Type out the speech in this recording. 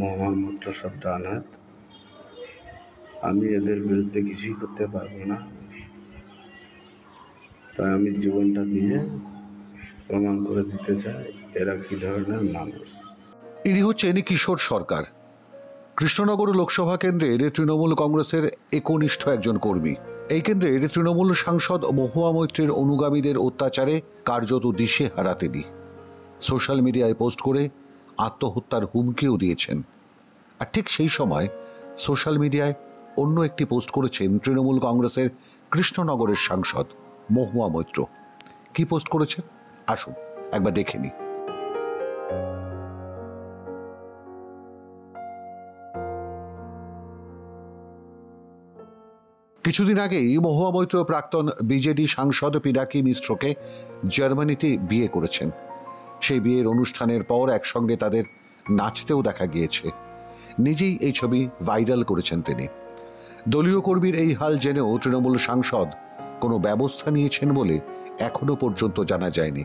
মহামূত্র সব ডান হাত। আমি এদের বিরুদ্ধে কিছুই করতে পারবো না, তাই আমি জীবনটা দিয়ে প্রমাণ করে দিতে চাই এরা কি ধরনের মানুষ। ইনি হচ্ছেন কিশোর সরকার, কৃষ্ণনগর লোকসভা কেন্দ্রের তৃণমূল কংগ্রেসের একনিষ্ঠ একজন কর্মী। এই কেন্দ্রের তৃণমূল সাংসদ মহুয়া মৈত্রের অনুগামীদের অত্যাচারে কার্যত দিশে হারা তিনি সোশ্যাল মিডিয়ায় পোস্ট করে আত্মহত্যার হুমকিও দিয়েছেন। আর ঠিক সেই সময় সোশ্যাল মিডিয়ায় অন্য একটি পোস্ট করেছেন তৃণমূল কংগ্রেসের কৃষ্ণনগরের সাংসদ মহুয়া মৈত্র। কি পোস্ট করেছেন আসুন একবার দেখে নিই। কিছুদিন আগেই মহুয়া মৈত্র প্রাক্তন বিজেডি সাংসদ পিনাকি মিশ্রকে জার্মানিতে বিয়ে করেছেন। সেই বিয়ের অনুষ্ঠানের পর একসঙ্গে তাদের নাচতেও দেখা গিয়েছে। নিজেই এই ছবি ভাইরাল করেছেন তিনি। দলীয় কর্মীর এই হাল জেনেও তৃণমূল সাংসদ কোনো ব্যবস্থা নিয়েছেন বলে এখনো পর্যন্ত জানা যায়নি।